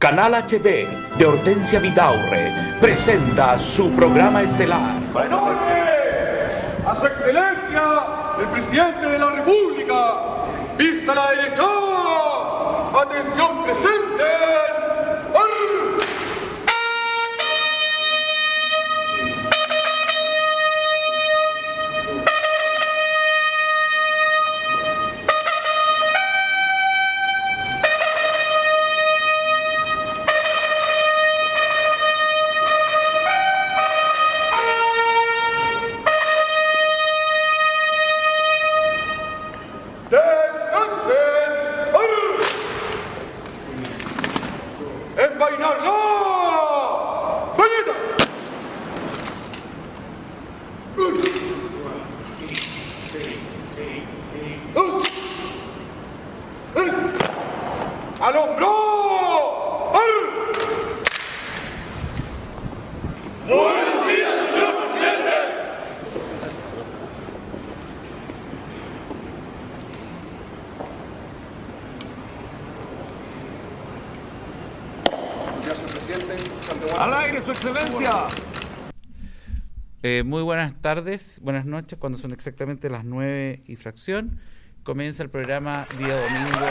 Canal HB de Hortensia Vidaurre presenta su programa estelar. ¡Honore a su excelencia, el presidente de la República! ¡Vista la derecha! ¡Atención presente! ¡Arr! ¡Al hombro! ¡Buenos días, señor presidente! Buenos días, señor presidente. ¡Al aire, su excelencia! Muy buenas tardes, buenas noches, cuando son exactamente las 9 y fracción. Comienza el programa día domingo.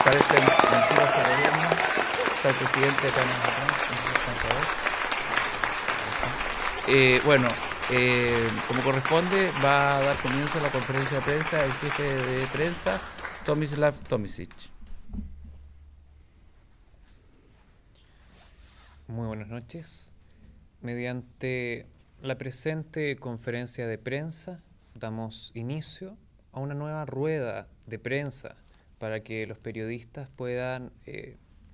Parecen mentiras de gobierno. Está el presidente acá como corresponde, va a dar comienzo a la conferencia de prensa el jefe de prensa, Tomislav Tomisic. Muy buenas noches. Mediante la presente conferencia de prensa, damos inicio a una nueva rueda de prensa para que los periodistas puedan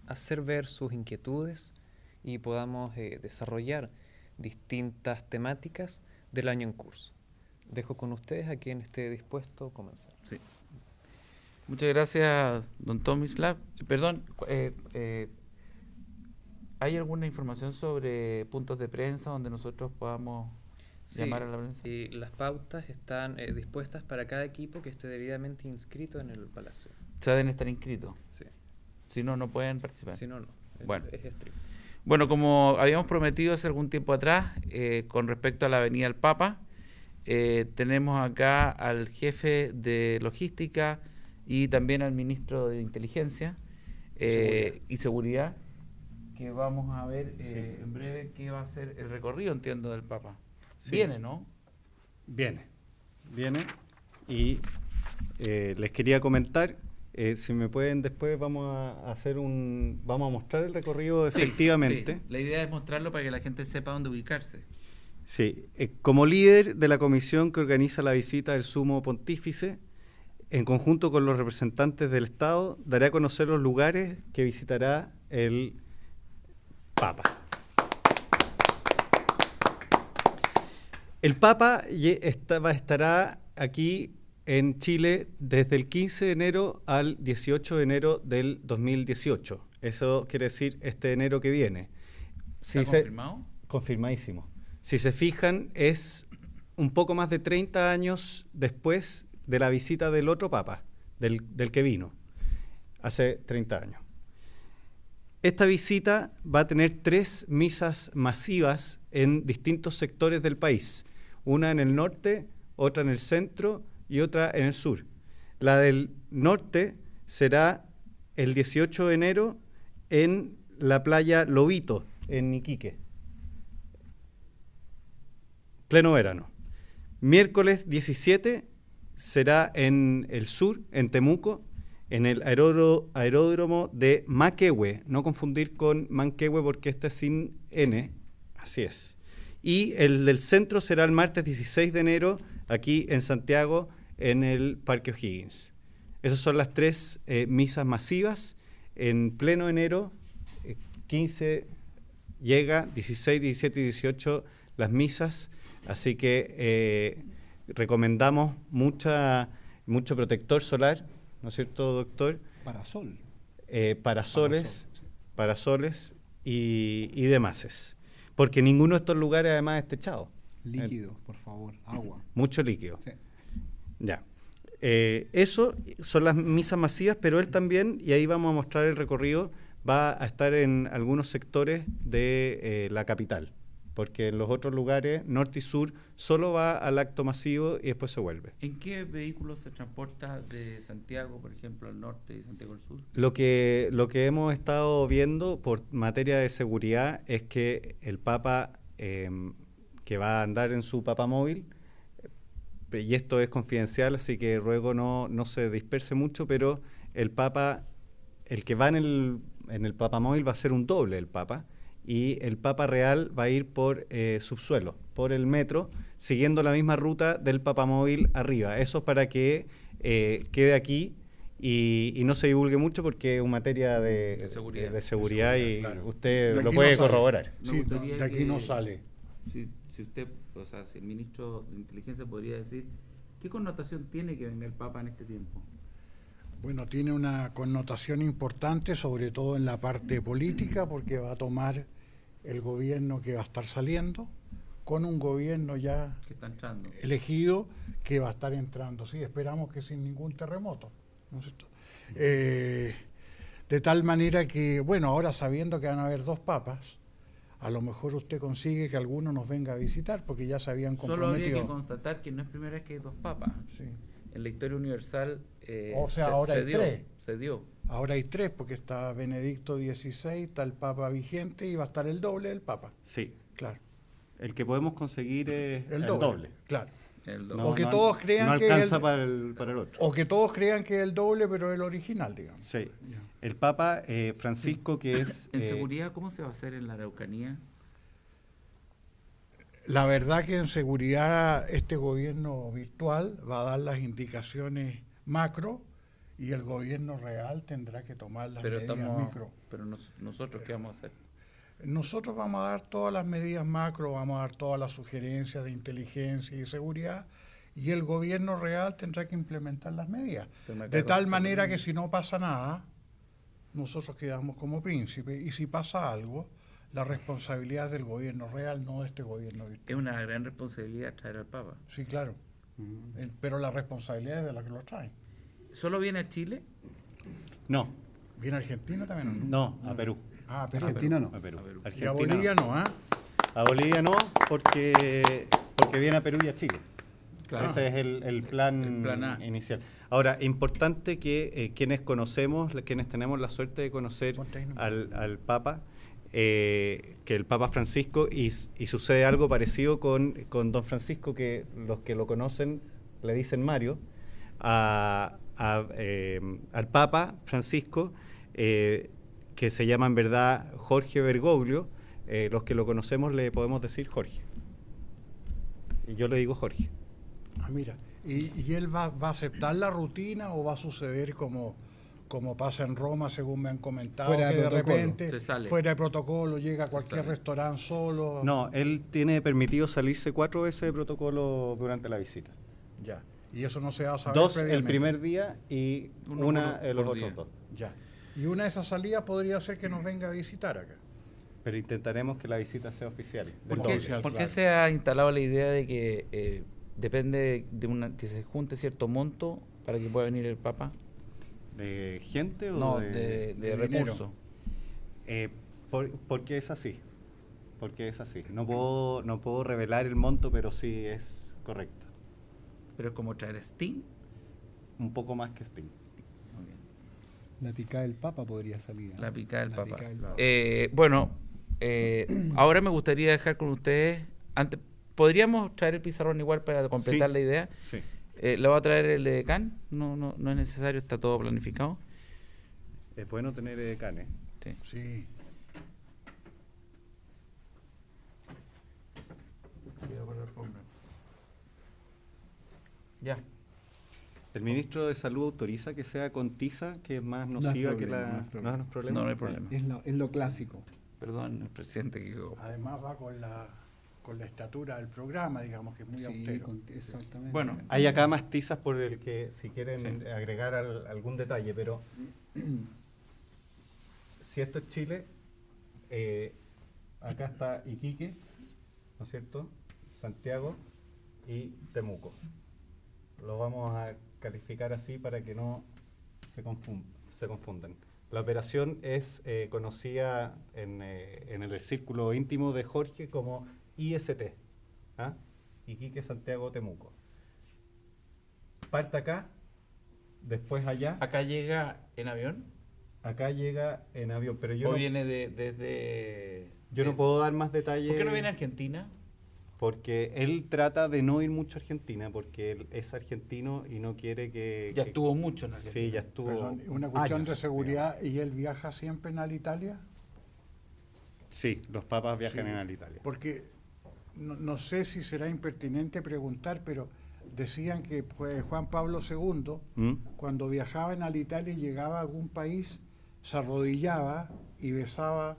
hacer ver sus inquietudes y podamos desarrollar distintas temáticas del año en curso. Dejo con ustedes a quien esté dispuesto a comenzar. Sí. Muchas gracias, don Tomislav. Perdón, ¿hay alguna información sobre puntos de prensa donde nosotros podamos llamar a la prensa? Y las pautas están dispuestas para cada equipo que esté debidamente inscrito en el Palacio. Se deben estar inscritos. Sí. Si no, no pueden participar. Si no, no. Bueno. Es estricto. Bueno, como habíamos prometido hace algún tiempo atrás, con respecto a la Avenida del Papa, tenemos acá al jefe de logística y también al ministro de Inteligencia y Seguridad, que vamos a ver en breve qué va a ser el recorrido, entiendo, del Papa. Sí. Viene, ¿no? Viene y les quería comentar, si me pueden después vamos a mostrar el recorrido efectivamente. Sí. La idea es mostrarlo para que la gente sepa dónde ubicarse. Sí, como líder de la comisión que organiza la visita del Sumo Pontífice, en conjunto con los representantes del Estado, daré a conocer los lugares que visitará el Papa. El Papa estará aquí en Chile desde el 15 de enero al 18 de enero del 2018. Eso quiere decir este enero que viene. ¿Está confirmado? Confirmadísimo. Si se fijan, es un poco más de 30 años después de la visita del otro Papa, del que vino, hace 30 años. Esta visita va a tener 3 misas masivas en distintos sectores del país. Una en el norte, otra en el centro y otra en el sur. La del norte será el 18 de enero en la playa Lobito, en Iquique. Pleno verano. Miércoles 17 será en el sur, en Temuco, en el aeródromo de Manquehue, no confundir con Manquehue porque este es sin N, así es. Y el del centro será el martes 16 de enero, aquí en Santiago, en el Parque O'Higgins. Esas son las 3 misas masivas. En pleno enero, 15 llega, 16, 17 y 18 las misas, así que recomendamos mucho protector solar, ¿no es cierto, doctor? Parasol. Parasoles y demás. Porque ninguno de estos lugares además es techado. Líquido, por favor, agua. Mucho líquido. Sí. Ya. Eso son las misas masivas, pero él también, y ahí vamos a mostrar el recorrido, va a estar en algunos sectores de la capital, porque en los otros lugares, norte y sur, solo va al acto masivo y después se vuelve. ¿En qué vehículos se transporta de Santiago, por ejemplo, al norte y Santiago al sur? Lo que hemos estado viendo por materia de seguridad es que el Papa, que va a andar en su papamóvil, y esto es confidencial, así que ruego no se disperse mucho, pero el Papa, el que va en el papamóvil va a ser un doble del Papa, y el Papa real va a ir por subsuelo, por el metro, siguiendo la misma ruta del papamóvil arriba. Eso es para que quede aquí y no se divulgue mucho, porque es una materia de seguridad y claro. usted De lo aquí puede no sale. corroborar. Me Sí, gustaría de aquí que- no sale. Si usted, o sea, si el ministro de Inteligencia podría decir, ¿qué connotación tiene que venga el Papa en este tiempo? Bueno, tiene una connotación importante, sobre todo en la parte política, porque va a tomar el gobierno que va a estar saliendo con un gobierno ya ¿Qué está entrando? elegido que va a estar entrando. Sí, esperamos que sin ningún terremoto, ¿no es cierto? De tal manera que, bueno, ahora sabiendo que van a haber dos papas, a lo mejor usted consigue que alguno nos venga a visitar, porque ya se habían Solo habría que comprometido. constatar que no es primera vez que hay dos papas. Sí. En la historia universal O sea, ahora hay dio, tres. se dio. Ahora hay tres, porque está Benedicto XVI, está el Papa vigente y va a estar el doble del Papa. Sí, Claro. el que podemos conseguir es El doble. Claro. El No, doble. O que todos crean no que es alcanza el- para el otro. O que todos crean que es el doble, pero el original, digamos. Sí. Ya. El Papa Francisco, que es... En seguridad, ¿cómo se va a hacer en la Araucanía? La verdad que en seguridad este gobierno virtual va a dar las indicaciones macro y el gobierno real tendrá que tomar las medidas micro. Pero nosotros, ¿qué vamos a hacer? Nosotros vamos a dar todas las medidas macro, vamos a dar todas las sugerencias de inteligencia y seguridad, y el gobierno real tendrá que implementar las medidas. Pero me De cargo tal con manera lo que mismo. si no pasa nada, nosotros quedamos como príncipes, y si pasa algo, la responsabilidad es del gobierno real, no de este gobierno Es virtual. una gran responsabilidad traer al Papa. Sí, claro. Pero la responsabilidad es de la que lo traen. ¿Solo viene a Chile? No, ¿Viene Argentina también o no? no, a Perú. Ah, pero Argentina no. A Perú. A Perú. Y a Argentina Bolivia no, ¿ah? A Bolivia no, porque viene a Perú y a Chile. Claro. Ese es el plan, El plan A. inicial. Ahora, importante que quienes conocemos, quienes tenemos la suerte de conocer Ponte ahí nomás. al Papa, que el Papa Francisco, y sucede algo parecido con Don Francisco, que los que lo conocen le dicen Mario, al Papa Francisco, que se llama en verdad Jorge Bergoglio, los que lo conocemos le podemos decir Jorge. Y yo le digo Jorge. Ah, mira. ¿Y él va a aceptar la rutina o va a suceder como pasa en Roma, según me han comentado, Fuera de que de protocolo. repente, Se sale. fuera de protocolo, llega a cualquier sale. restaurante solo? No, él tiene permitido salirse 4 veces de protocolo durante la visita. Ya. Y eso no se va a saber 2 el previamente. primer día y Uno una por los día. otros 2. Ya. Y una de esas salidas podría ser que nos venga a visitar acá. Pero intentaremos que la visita sea oficial. del ¿Por doble. qué, por qué claro. se ha instalado la idea de que depende de que se junte cierto monto para que pueda venir el Papa? ¿De gente o No, de...? de dinero. recursos. Porque es así. Porque es así. No puedo revelar el monto, pero sí es correcto. Pero es como traer a Sting. Un poco más que Sting. La picada del Papa podría salir. ¿no? La picada del La Papa. picada del Papa. Bueno, ahora me gustaría dejar con ustedes. ¿Podríamos traer el pizarrón igual para completar Sí. la idea? Sí. ¿La va a traer el de Can? No es necesario, está todo planificado. Es bueno tener canes. Sí. Sí. Ya. ¿El ministro de Salud autoriza que sea con tiza, que es más No es nociva que problema, la... no es problema. No es problema. No hay problema. Es lo clásico. Perdón, el presidente que Además va con la estatura del programa, digamos, que es muy Sí, austero. exactamente. Bueno, Hay acá más tizas por el que si quieren Sí. agregar algún detalle, pero si esto es Chile, acá está Iquique, ¿no es cierto? Santiago y Temuco. Lo vamos a calificar así para que no se confundan. La operación es conocida en el círculo íntimo de Jorge como IST, ¿ah? Iquique, Santiago, Temuco. Parte acá, después allá. ¿Acá llega en avión? Acá llega en avión, pero yo ¿O no, viene desde...? yo no puedo dar más detalles. ¿Por qué no viene a Argentina? Porque él trata de no ir mucho a Argentina, porque él es argentino y no quiere que... Ya estuvo mucho en Argentina. Sí, ya estuvo. Perdón, una cuestión años, de seguridad, ¿y él viaja siempre en Alitalia? Sí, los papas viajan Sí, en Alitalia. Porque no sé si será impertinente preguntar, pero decían que pues, Juan Pablo II, ¿Mm? cuando viajaba en Alitalia y llegaba a algún país, se arrodillaba y besaba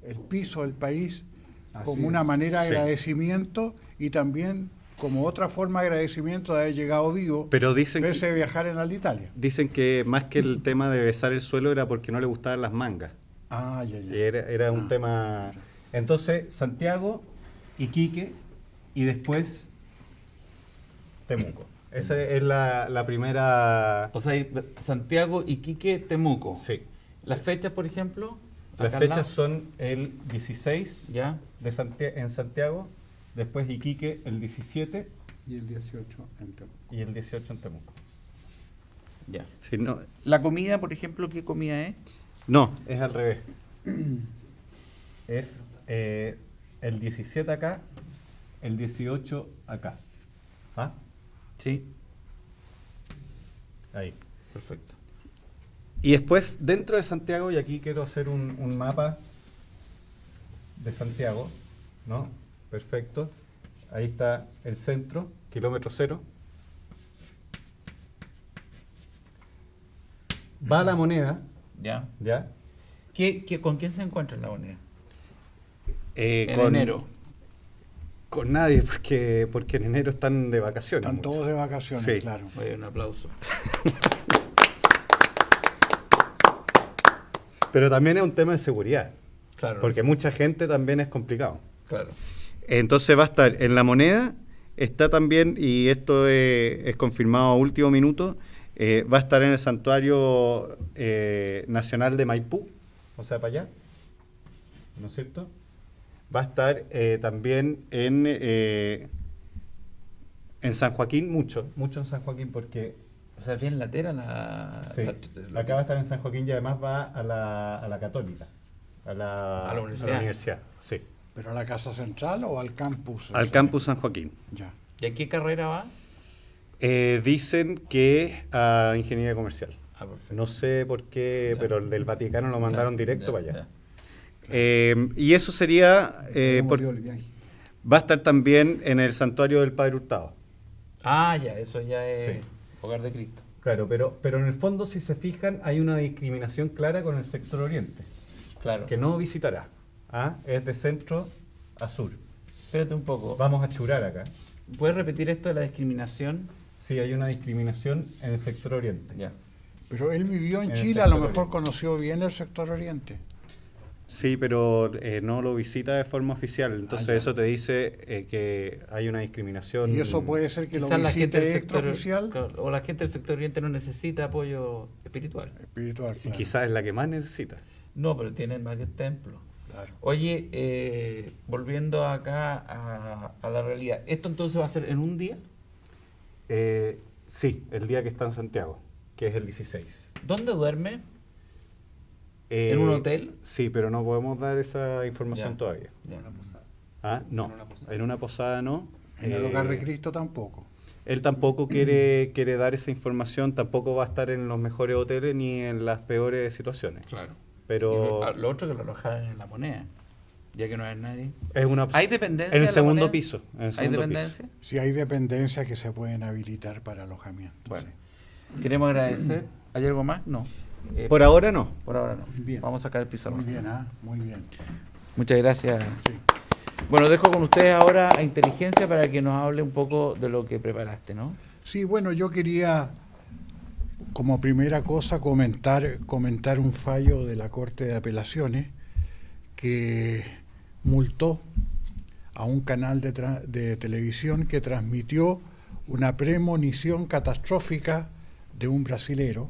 el piso del país Así como es. una manera de Sí. agradecimiento y también como otra forma de agradecimiento de haber llegado vivo, Pero dicen pese que, a viajar en Alitalia. dicen que más que el tema de besar el suelo era porque no le gustaban las mangas. Ah, ya, ya. Y era un Ah. tema... Entonces, Santiago, Iquique y después Temuco. Esa es la primera... O sea, Santiago, Iquique, Temuco. Sí. ¿Las fechas, por ejemplo? Las Acá al lado. fechas son el 16 ¿Ya? en Santiago, después Iquique el 17 Y el 18 en Temuco. y el 18 en Temuco. Ya. Sí, no, ¿La comida, por ejemplo, qué comida es? no, es al revés. Es el 17 acá, el 18 acá. ¿Ah? Sí. Ahí. Perfecto. Y después, dentro de Santiago, y aquí quiero hacer un mapa de Santiago, ¿no? Perfecto. Ahí está el centro, kilómetro cero. Va la moneda, ¿Ya? ¿ya? ¿Con quién se encuentra la moneda? En Con enero. Con nadie, porque en enero están de vacaciones. Están muchos. todos de vacaciones, Sí. claro. Oye, un aplauso. Pero también es un tema de seguridad, Claro. porque sí. mucha gente también es complicado. Claro. Entonces va a estar en la moneda, está también, y esto es confirmado a último minuto, va a estar en el Santuario Nacional de Maipú, o sea, para allá, ¿no es cierto? Va a estar también en San Joaquín, mucho en San Joaquín, porque O sea, es bien latera la... sí, la- acá va a estar en San Joaquín y además va a la Católica, a la universidad, sí, ¿Pero a la Casa Central o al campus? al campus San Joaquín. Ya. ¿Y a qué carrera va? Dicen que a Ingeniería Comercial. Ah, perfecto. No sé por qué, Ya. pero el del Vaticano lo mandaron Ya, directo ya, para allá. ya. Y eso sería, ¿Cómo murió el viaje? va a estar también en el santuario del Padre Hurtado. Ah, ya, eso ya es Sí. Hogar de Cristo. Claro, pero en el fondo, si se fijan, hay una discriminación clara con el sector oriente, Claro. que no visitará. ¿Ah? Es de centro a sur. Espérate un poco. Vamos a churar acá. ¿Puedes repetir esto de la discriminación? Sí, hay una discriminación en el sector oriente. Ya. Pero él vivió en En el Chile, a lo sector mejor oriente. conoció bien el sector oriente. Sí, pero no lo visita de forma oficial. Entonces ya. eso te dice que hay una discriminación. Y eso puede ser que Quizás lo la gente del visite sector extraoficial. claro, o la gente del sector oriente no necesita apoyo espiritual. Espiritual, Y claro. quizás es la que más necesita. No, pero tienen varios templos. Claro. Oye, volviendo acá a la realidad, ¿esto entonces va a ser en un día? Sí, el día que está en Santiago, que es el 16. ¿Dónde duerme? ¿En un hotel? Sí, pero no podemos dar esa información Ya. todavía. Ya. Ah, no, en una posada no. En el hogar de Cristo tampoco. Él tampoco quiere dar esa información, tampoco va a estar en los mejores hoteles ni en las peores situaciones. Claro. Pero Y lo otro que lo alojaran en la moneda, ya que no hay nadie. es una ¿Hay dependencia en de el la segundo moneda? piso. En el ¿Hay segundo dependencia? Si hay dependencias que se pueden habilitar para alojamiento. Bueno, queremos agradecer. ¿Hay algo más? No. piso. Por ahora no. Por ahora no. Bien. Vamos a sacar el pizarrón. Muy bien, muy bien. Muchas gracias. Sí. Bueno, dejo con ustedes ahora a Inteligencia para que nos hable un poco de lo que preparaste, ¿no? Sí, bueno, yo quería, como primera cosa, comentar un fallo de la Corte de Apelaciones que multó a un canal de televisión que transmitió una premonición catastrófica de un brasilero,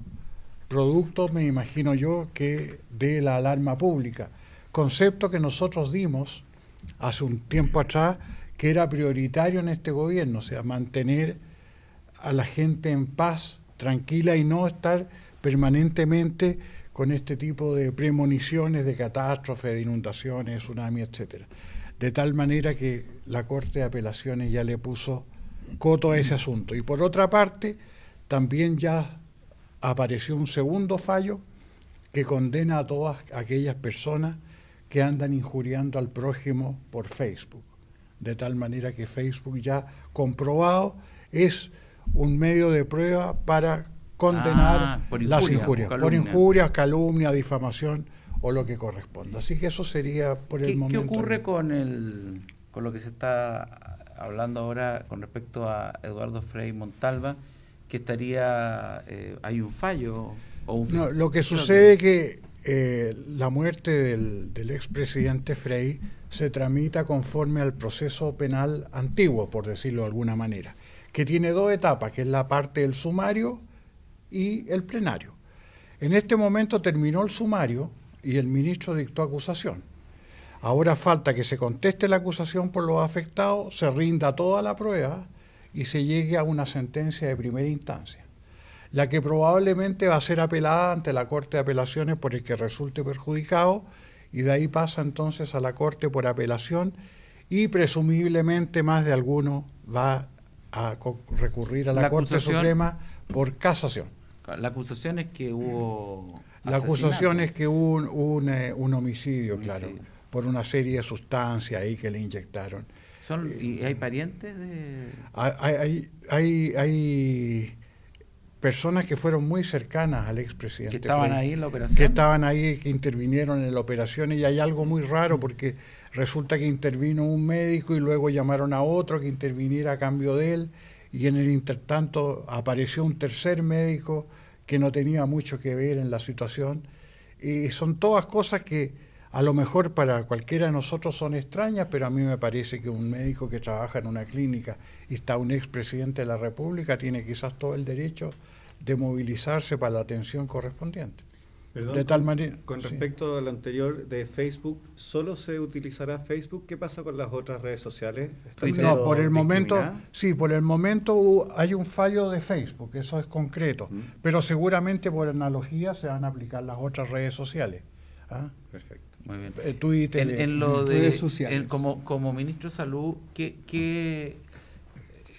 producto, me imagino yo, que de la alarma pública, concepto que nosotros dimos hace un tiempo atrás, que era prioritario en este gobierno, o sea, mantener a la gente en paz, tranquila, y no estar permanentemente con este tipo de premoniciones de catástrofes, de inundaciones, tsunami, etcétera. De tal manera que la Corte de Apelaciones ya le puso coto a ese asunto. Y por otra parte, también ya apareció un segundo fallo que condena a todas aquellas personas que andan injuriando al prójimo por Facebook. De tal manera que Facebook, ya comprobado, es un medio de prueba para condenar las injurias, por injurias, calumnia, difamación o lo que corresponda. Así que eso sería por el momento. ¿Qué ocurre con lo que se está hablando ahora con respecto a Eduardo Frei Montalva, que estaría, hay un fallo? No, lo que sucede es que la muerte del expresidente Frei se tramita conforme al proceso penal antiguo, por decirlo de alguna manera, que tiene dos etapas, que es la parte del sumario y el plenario. En este momento terminó el sumario y el ministro dictó acusación. Ahora falta que se conteste la acusación por los afectados, se rinda toda la prueba y se llegue a una sentencia de primera instancia, la que probablemente va a ser apelada ante la Corte de Apelaciones por el que resulte perjudicado, y de ahí pasa entonces a la Corte por apelación, y presumiblemente más de alguno va a recurrir a la Corte Suprema por casación. La acusación es que hubo... La acusación es que hubo un homicidio, claro, por una serie de sustancias ahí que le inyectaron. ¿Y hay parientes de...? Hay personas que fueron muy cercanas al expresidente. ¿Que estaban Frei, ahí en la operación? Que estaban ahí, que intervinieron en la operación, y hay algo muy raro porque resulta que intervino un médico y luego llamaron a otro que interviniera a cambio de él, y en el intertanto apareció un tercer médico que no tenía mucho que ver en la situación, y son todas cosas que a lo mejor para cualquiera de nosotros son extrañas, pero a mí me parece que un médico que trabaja en una clínica y está un expresidente de la República tiene quizás todo el derecho de movilizarse para la atención correspondiente. Perdón, de tal manera, con respecto al anterior de Facebook, ¿solo se utilizará Facebook? ¿Qué pasa con las otras redes sociales? No, por el momento, sí, por el momento hay un fallo de Facebook, eso es concreto, pero seguramente por analogía se van a aplicar las otras redes sociales. ¿Ah? Perfecto. Muy bien. Twitter, en lo de redes sociales. como ministro de Salud, ¿qué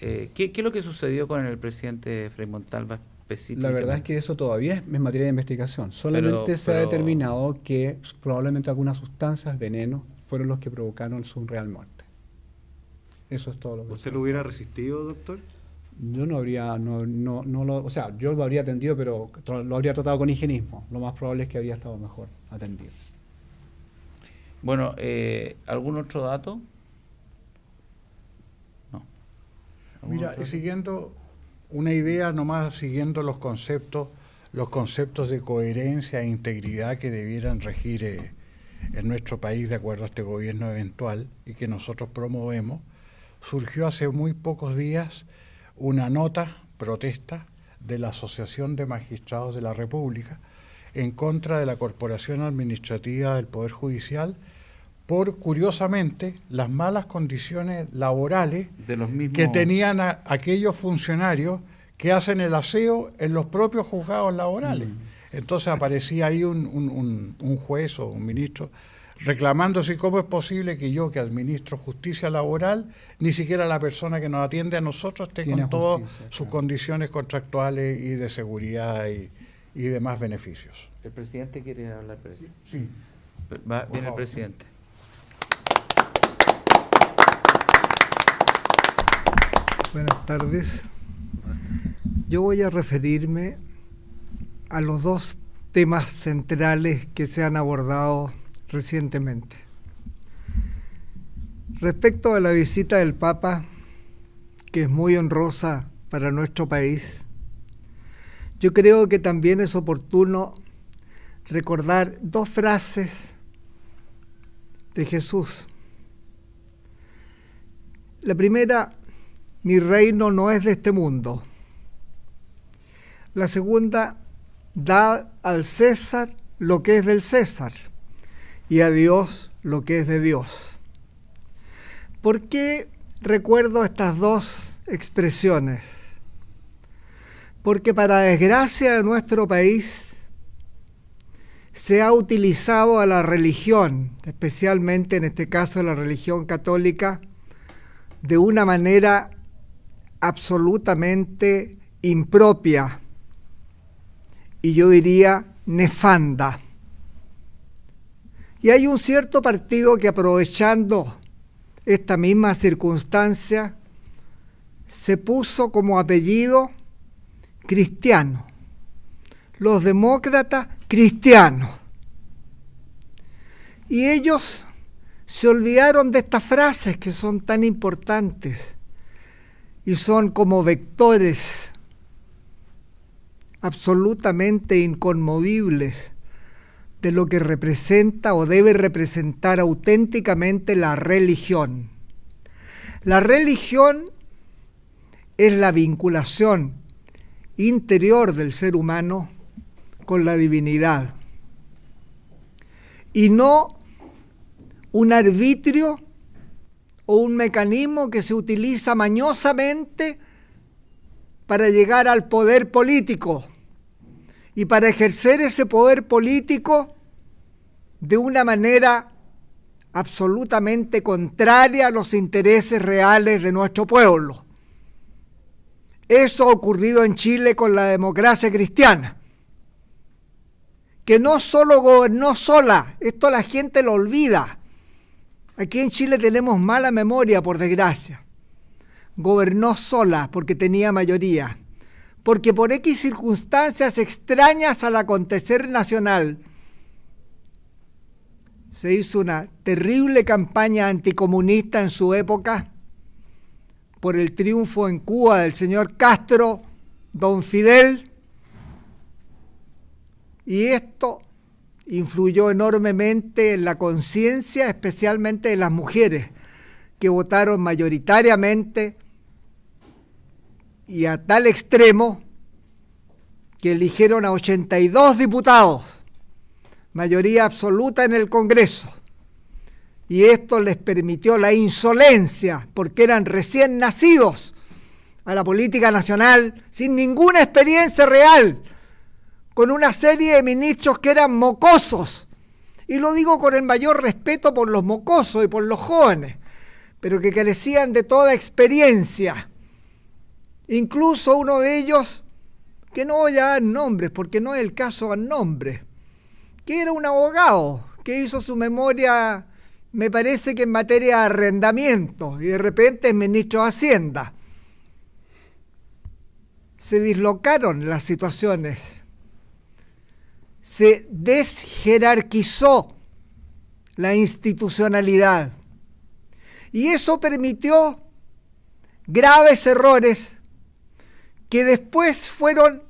es lo que sucedió con el presidente Frei Montalva específicamente? La verdad es que eso todavía es materia de investigación. Solamente se ha determinado que probablemente algunas sustancias, venenos, fueron los que provocaron su real muerte. Eso es todo lo que... ¿Usted lo hubiera resistido, doctor? Yo no habría, o sea, yo lo habría atendido, pero lo habría tratado con higienismo. Lo más probable es que habría estado mejor atendido. Bueno, ¿algún otro dato? No. Mira, siguiendo una idea nomás, siguiendo los conceptos de coherencia e integridad que debieran regir en nuestro país de acuerdo a este gobierno eventual y que nosotros promovemos, surgió hace muy pocos días una nota protesta de la Asociación de Magistrados de la República en contra de la Corporación Administrativa del Poder Judicial por, curiosamente, las malas condiciones laborales de los mismos... que tenían aquellos funcionarios que hacen el aseo en los propios juzgados laborales. Entonces aparecía ahí un juez o un ministro reclamando si cómo es posible que yo, que administro justicia laboral, ni siquiera la persona que nos atiende a nosotros esté con todas sus condiciones contractuales y de seguridad y demás beneficios. ¿El presidente quiere hablar? Sí. Viene el presidente. Buenas tardes. Yo voy a referirme a los dos temas centrales que se han abordado recientemente. Respecto a la visita del Papa, que es muy honrosa para nuestro país, yo creo que también es oportuno recordar dos frases de Jesús. La primera mi reino no es de este mundo. La segunda, da al César lo que es del César y a Dios lo que es de Dios. ¿Por qué recuerdo estas dos expresiones? Porque para desgracia de nuestro país se ha utilizado a la religión, especialmente en este caso la religión católica, de una manera absolutamente impropia y yo diría nefanda. Y hay un cierto partido que, aprovechando esta misma circunstancia, se puso como apellido cristiano. Los demócratas cristianos. Y ellos se olvidaron de estas frases que son tan importantes y son como vectores absolutamente inconmovibles de lo que representa o debe representar auténticamente la religión. La religión es la vinculación interior del ser humano con la divinidad y no un arbitrio o un mecanismo que se utiliza mañosamente para llegar al poder político y para ejercer ese poder político de una manera absolutamente contraria a los intereses reales de nuestro pueblo. Eso ha ocurrido en Chile con la democracia cristiana, que no solo gobernó sola, esto la gente lo olvida. Aquí en Chile tenemos mala memoria, por desgracia. Gobernó sola porque tenía mayoría, porque por X circunstancias extrañas al acontecer nacional se hizo una terrible campaña anticomunista en su época por el triunfo en Cuba del señor Castro, don Fidel, y esto influyó enormemente en la conciencia, especialmente de las mujeres, que votaron mayoritariamente y a tal extremo que eligieron a 82 diputados, mayoría absoluta en el Congreso, y esto les permitió la insolencia, porque eran recién nacidos a la política nacional, sin ninguna experiencia real, con una serie de ministros que eran mocosos, y lo digo con el mayor respeto por los mocosos y por los jóvenes, pero que carecían de toda experiencia. Incluso uno de ellos, que no voy a dar nombres, porque no es el caso dar nombres, que era un abogado, que hizo su memoria, me parece que en materia de arrendamiento, y de repente es ministro de Hacienda. Se dislocaron las situaciones, se desjerarquizó la institucionalidad, y eso permitió graves errores que después fueron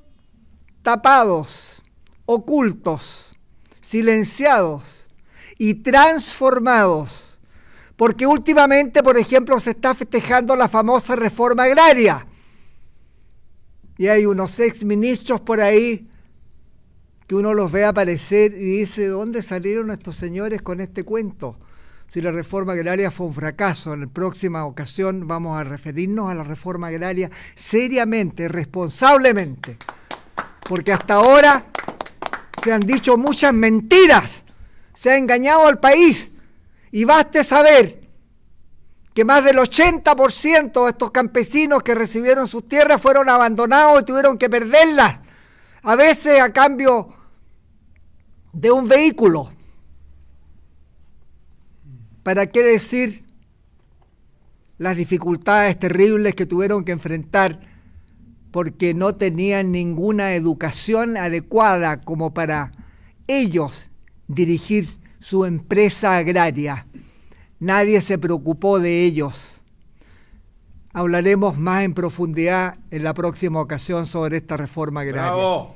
tapados, ocultos, silenciados y transformados, porque últimamente, por ejemplo, se está festejando la famosa reforma agraria y hay unos exministros por ahí que uno los ve aparecer y dice, ¿de dónde salieron estos señores con este cuento? Si la reforma agraria fue un fracaso. En la próxima ocasión vamos a referirnos a la reforma agraria seriamente, responsablemente, porque hasta ahora se han dicho muchas mentiras, se ha engañado al país, y baste saber que más del 80% de estos campesinos que recibieron sus tierras fueron abandonados y tuvieron que perderlas, a veces a cambio de un vehículo. ¿Para qué decir las dificultades terribles que tuvieron que enfrentar porque no tenían ninguna educación adecuada como para ellos dirigir su empresa agraria? Nadie se preocupó de ellos. Hablaremos más en profundidad en la próxima ocasión sobre esta reforma agraria. ¡Bravo!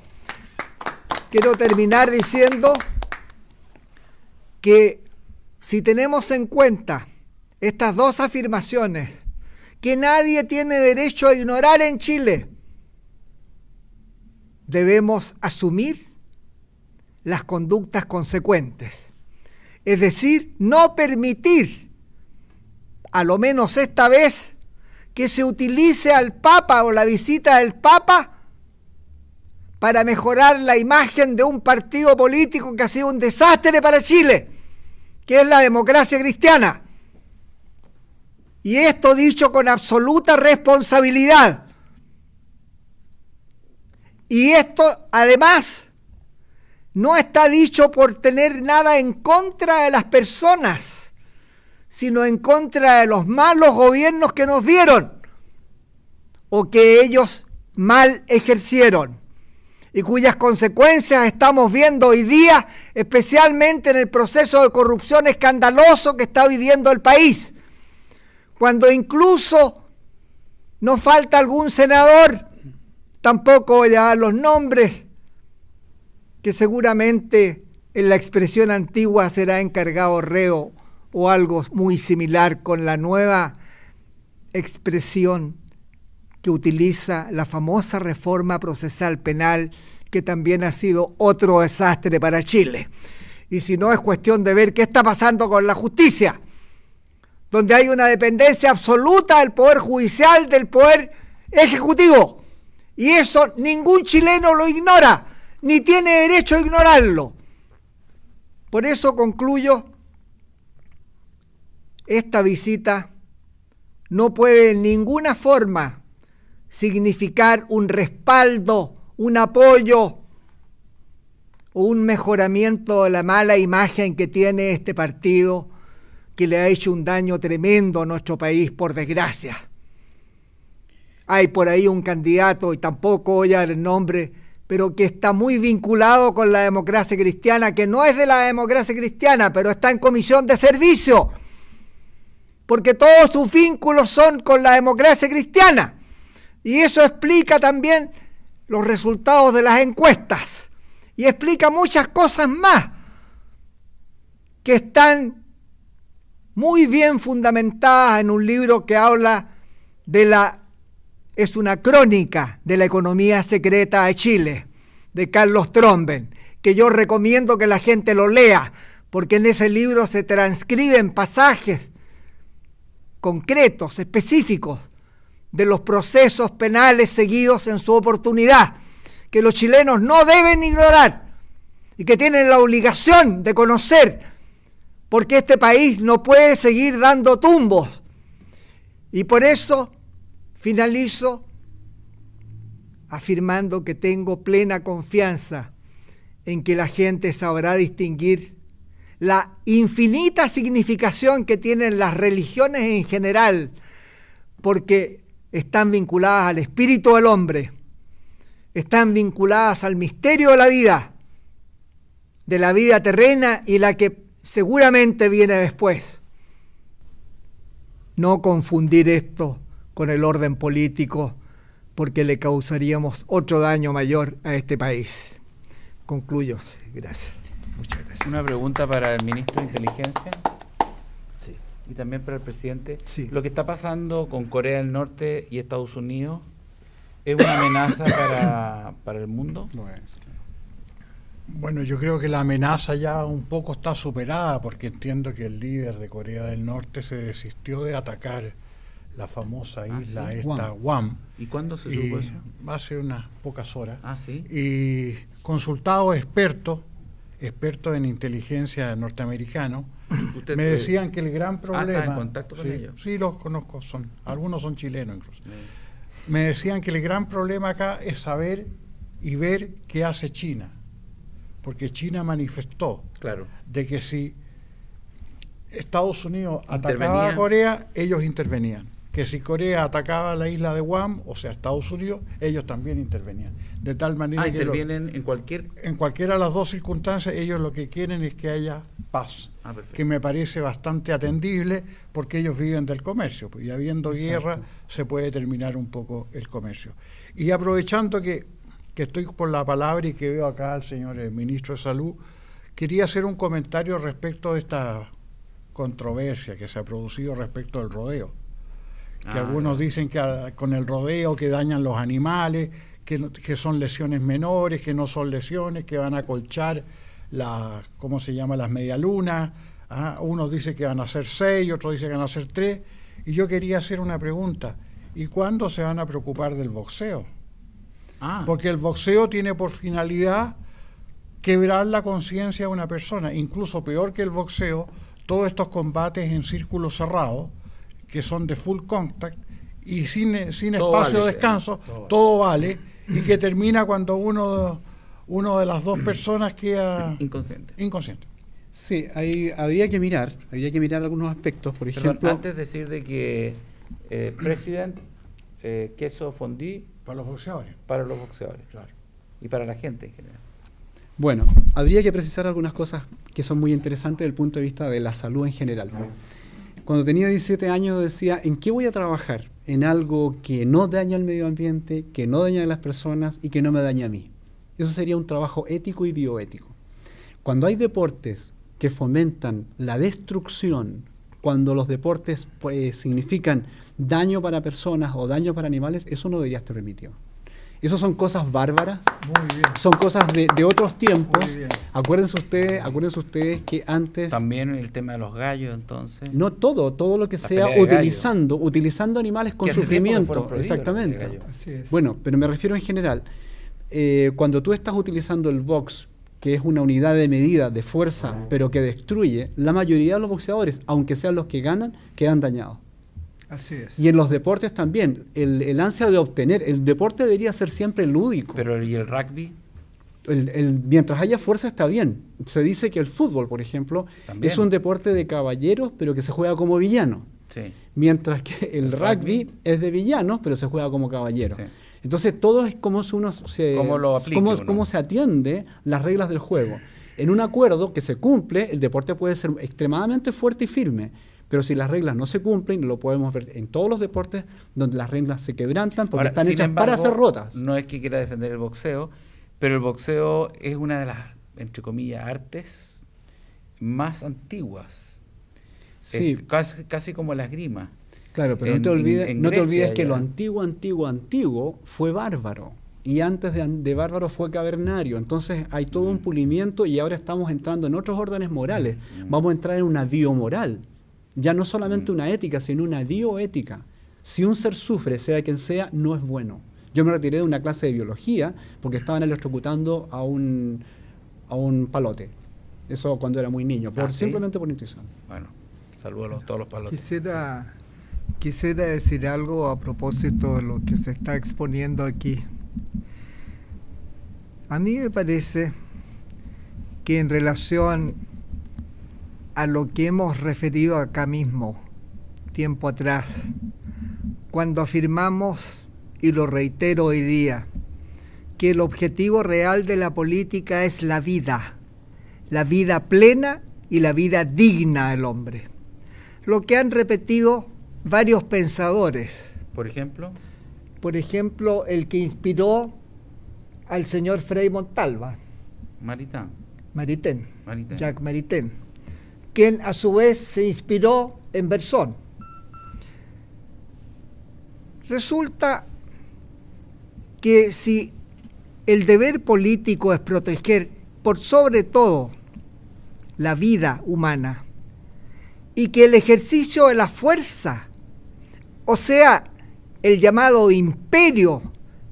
Quiero terminar diciendo que si tenemos en cuenta estas dos afirmaciones que nadie tiene derecho a ignorar en Chile. Debemos asumir las conductas consecuentes. Es decir, no permitir, a lo menos esta vez, que se utilice al Papa o la visita del Papa para mejorar la imagen de un partido político que ha sido un desastre para Chile, que es la Democracia Cristiana. Y esto dicho con absoluta responsabilidad. Y esto, además, no está dicho por tener nada en contra de las personas, sino en contra de los malos gobiernos que nos dieron o que ellos mal ejercieron y cuyas consecuencias estamos viendo hoy día, especialmente en el proceso de corrupción escandaloso que está viviendo el país, cuando incluso nos falta algún senador, tampoco voy a dar los nombres, que seguramente en la expresión antigua será encargado reo o algo muy similar con la nueva expresión que utiliza la famosa reforma procesal penal, que también ha sido otro desastre para Chile. Y si no, es cuestión de ver qué está pasando con la justicia, donde hay una dependencia absoluta del Poder Judicial, del Poder Ejecutivo. Y eso ningún chileno lo ignora, ni tiene derecho a ignorarlo. Por eso concluyo, esta visita no puede en ninguna forma significar un respaldo, un apoyo o un mejoramiento de la mala imagen que tiene este partido, que le ha hecho un daño tremendo a nuestro país, por desgracia. Hay por ahí un candidato, y tampoco voy a dar el nombre, pero que está muy vinculado con la Democracia Cristiana, que no es de la Democracia Cristiana, pero está en comisión de servicio, porque todos sus vínculos son con la Democracia Cristiana. Y eso explica también los resultados de las encuestas. Y explica muchas cosas más que están muy bien fundamentadas en un libro que habla es una crónica de la economía secreta de Chile, de Carlos Tromben, que yo recomiendo que la gente lo lea, porque en ese libro se transcriben pasajes concretos, específicos, de los procesos penales seguidos en su oportunidad, que los chilenos no deben ignorar y que tienen la obligación de conocer, porque este país no puede seguir dando tumbos. Y por eso finalizo afirmando que tengo plena confianza en que la gente sabrá distinguir la infinita significación que tienen las religiones en general, porque están vinculadas al espíritu del hombre, están vinculadas al misterio de la vida terrena y la que seguramente viene después. No confundir esto con el orden político, porque le causaríamos otro daño mayor a este país. Concluyo. Gracias. Muchas gracias. Una pregunta para el ministro de Inteligencia. Sí. Y también para el presidente. Sí. Lo que está pasando con Corea del Norte y Estados Unidos es una amenaza para el mundo. Bueno, yo creo que la amenaza ya un poco está superada, porque entiendo que el líder de Corea del Norte se desistió de atacar la famosa isla Guam. ¿Y cuándo se supo eso? Hace unas pocas horas. ¿Sí? Y consultado expertos en inteligencia norteamericano, me decían que el gran problema... ¿Está en contacto con ellos? Sí, los conozco, algunos son chilenos incluso. Me decían que el gran problema acá es saber y ver qué hace China, porque China manifestó de que si Estados Unidos atacaba a Corea, ellos intervenían. Que si Corea atacaba la isla de Guam, o sea, Estados Unidos, ellos también intervenían. De tal manera que intervienen en cualquiera de las dos circunstancias. Ellos lo que quieren es que haya paz, que me parece bastante atendible, porque ellos viven del comercio, y habiendo guerra se puede terminar un poco el comercio. Y aprovechando que estoy por la palabra y que veo acá al señor ministro de Salud, quería hacer un comentario respecto de esta controversia que se ha producido respecto del rodeo. que algunos dicen que con el rodeo que dañan los animales, que son lesiones menores, que no son lesiones, que van a acolchar ¿cómo se llama? Las medialunas. Unos dicen que van a ser 6, otros dicen que van a ser 3. Y yo quería hacer una pregunta. ¿Y cuándo se van a preocupar del boxeo? Porque el boxeo tiene por finalidad quebrar la conciencia de una persona. Incluso peor que el boxeo, todos estos combates en círculo cerrado, que son de full contact y sin espacio de descanso, todo vale, y que termina cuando uno de las dos personas queda inconsciente. Sí, habría que mirar algunos aspectos, por ejemplo... Antes de decir de que President, queso fondue... Para los boxeadores. Para los boxeadores. Claro. Y para la gente en general. Bueno, habría que precisar algunas cosas que son muy interesantes desde el punto de vista de la salud en general. Cuando tenía 17 años decía, ¿en qué voy a trabajar? En algo que no daña al medio ambiente, que no daña a las personas y que no me daña a mí. Eso sería un trabajo ético y bioético. Cuando hay deportes que fomentan la destrucción, cuando los deportes significan daño para personas o daño para animales, eso no debería estar permitido. Eso son cosas bárbaras, son cosas de otros tiempos. Acuérdense ustedes que antes... También el tema de los gallos, entonces... No todo lo que sea utilizando animales con sufrimiento. Exactamente. Así es. Bueno, pero me refiero en general. Cuando tú estás utilizando el box, que es una unidad de medida de fuerza, pero que destruye, la mayoría de los boxeadores, aunque sean los que ganan, quedan dañados. Así es. Y en los deportes también, el ansia de obtener, el deporte debería ser siempre lúdico. Pero ¿y el rugby? Mientras haya fuerza está bien. Se dice que el fútbol, por ejemplo, también es un deporte de caballeros, pero que se juega como villano. Sí. Mientras que el rugby es de villanos, pero se juega como caballero. Sí. Entonces todo es cómo se atiende las reglas del juego. En un acuerdo que se cumple, el deporte puede ser extremadamente fuerte y firme, pero si las reglas no se cumplen, lo podemos ver en todos los deportes donde las reglas se quebrantan porque están hechas para ser rotas. No es que quiera defender el boxeo, pero el boxeo es una de las, entre comillas, artes más antiguas. Sí. Casi como la esgrima. Claro, pero no te olvides que lo antiguo fue bárbaro. Y antes de bárbaro fue cavernario. Entonces hay todo un pulimiento y ahora estamos entrando en otros órdenes morales. Vamos a entrar en una biomoral. Ya no solamente una ética, sino una bioética. Si un ser sufre, sea quien sea, no es bueno. Yo me retiré de una clase de biología porque estaban electrocutando a un palote. Eso cuando era muy niño, simplemente por intuición. Bueno, saludos a todos los palotes. Quisiera decir algo a propósito de lo que se está exponiendo aquí. A mí me parece que en relación a lo que hemos referido acá mismo, tiempo atrás, cuando afirmamos, y lo reitero hoy día, que el objetivo real de la política es la vida plena y la vida digna del hombre. Lo que han repetido varios pensadores. ¿Por ejemplo? Por ejemplo, el que inspiró al señor Frei Montalva. Maritain. Jacques Maritain. Quien a su vez se inspiró en Bersón. Resulta que si el deber político es proteger por sobre todo la vida humana y que el ejercicio de la fuerza, o sea, el llamado imperio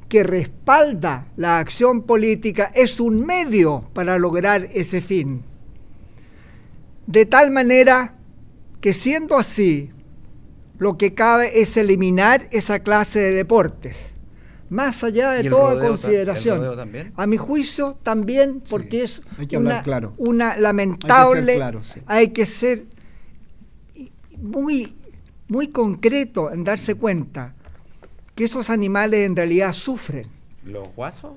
que respalda la acción política, es un medio para lograr ese fin. De tal manera que siendo así, lo que cabe es eliminar esa clase de deportes, más allá de toda consideración. ¿El rodeo también? A mi juicio también, porque sí, es una lamentable, hay que ser muy concreto en darse cuenta que esos animales en realidad sufren. ¿Los guasos?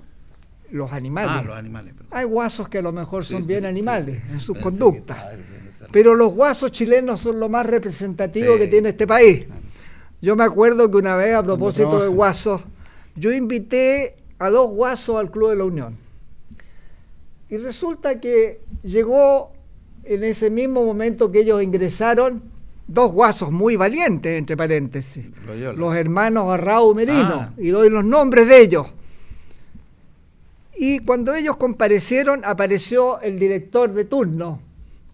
Los animales. Los animales. Perdón. Hay guasos que a lo mejor son bien animales en sus conductas, pero los guasos chilenos son lo más representativo que tiene este país. Yo me acuerdo que una vez, a propósito de guasos, yo invité a 2 guasos al Club de la Unión. Y resulta que llegó en ese mismo momento que ellos ingresaron, dos guasos muy valientes, entre paréntesis, Loyola. los hermanos Arrau Merino, Ah. y doy los nombres de ellos. Y cuando ellos comparecieron, apareció el director de turno,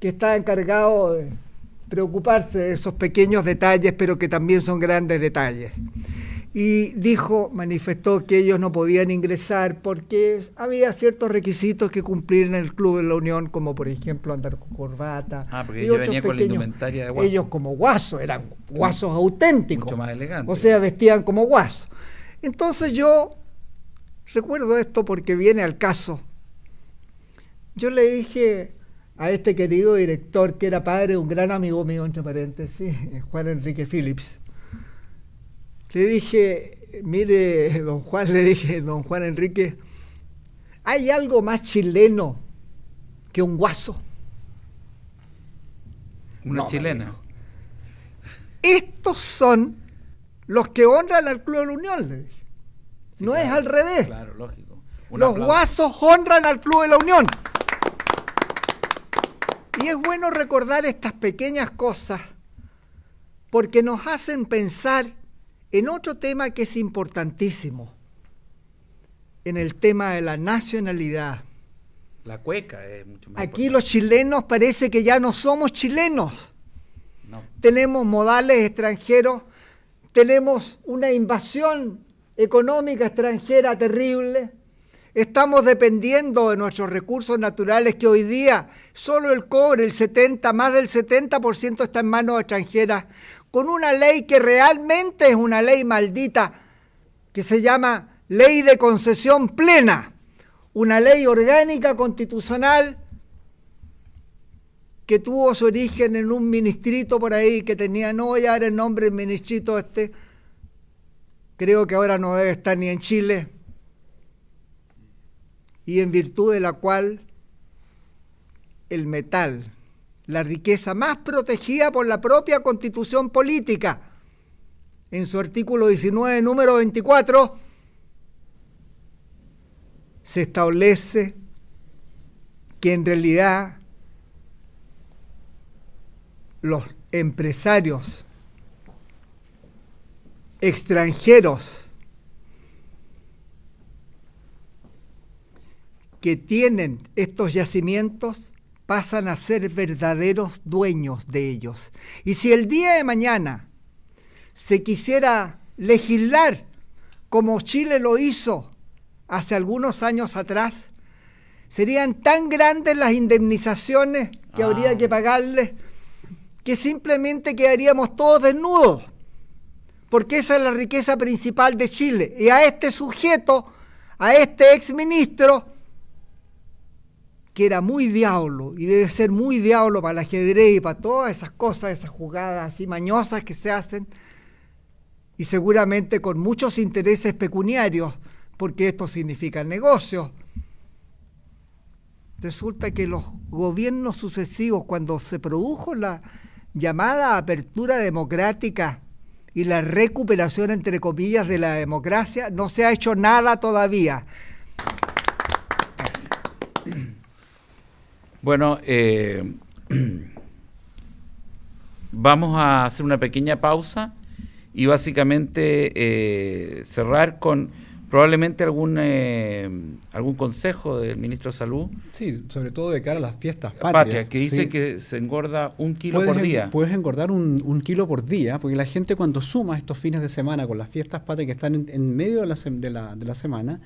que está encargado de preocuparse de esos pequeños detalles, pero que también son grandes detalles. Y manifestó que ellos no podían ingresar porque había ciertos requisitos que cumplir en el Club de la Unión, como por ejemplo andar con corbata. Porque y ella otros venía con la pequeños. indumentaria de guaso. Ellos como guasos, eran guasos auténticos. Mucho más elegante. O sea, vestían como guasos. Entonces yo recuerdo esto porque viene al caso. Yo le dije a este querido director, que era padre de un gran amigo mío, entre paréntesis, Juan Enrique Phillips, le dije, mire, don Juan Enrique, ¿hay algo más chileno que un guaso? Una chilena. Estos son los que honran al Club de la Unión, le dije. Sí, No claro, es al revés. Claro, lógico. Un Los aplauso. guasos honran al Club de la Unión. Y es bueno recordar estas pequeñas cosas porque nos hacen pensar en otro tema que es importantísimo, en el tema de la nacionalidad. La cueca es mucho más Aquí importante. los chilenos parece que ya no somos chilenos. No. Tenemos modales extranjeros, tenemos una invasión económica extranjera terrible, estamos dependiendo de nuestros recursos naturales que hoy día solo el cobre, más del 70% está en manos extranjeras, con una ley que realmente es una ley maldita, que se llama Ley de Concesión Plena, una ley orgánica constitucional que tuvo su origen en un ministrito por ahí que tenía, no voy a dar el nombre del ministrito creo que ahora no debe estar ni en Chile, y en virtud de la cual el metal, la riqueza más protegida por la propia Constitución política, en su artículo 19, número 24, se establece que en realidad los empresarios extranjeros que tienen estos yacimientos pasan a ser verdaderos dueños de ellos. Y si el día de mañana se quisiera legislar como Chile lo hizo hace algunos años atrás, serían tan grandes las indemnizaciones que habría que pagarles que simplemente quedaríamos todos desnudos, porque esa es la riqueza principal de Chile. Y a este sujeto, a este exministro, que era muy diablo, y debe ser muy diablo para el ajedrez y para todas esas cosas, esas jugadas así mañosas que se hacen, y seguramente con muchos intereses pecuniarios, porque esto significa negocios. Resulta que los gobiernos sucesivos, cuando se produjo la llamada apertura democrática y la recuperación, entre comillas, de la democracia, no se ha hecho nada todavía. Bueno, vamos a hacer una pequeña pausa y básicamente cerrar con probablemente algún consejo del ministro de Salud. Sí, sobre todo de cara a las fiestas Patrias, que dice sí. que se engorda 1 kilo por día. Puedes engordar un kilo por día, porque la gente cuando suma estos fines de semana con las fiestas patrias que están en medio de la semana,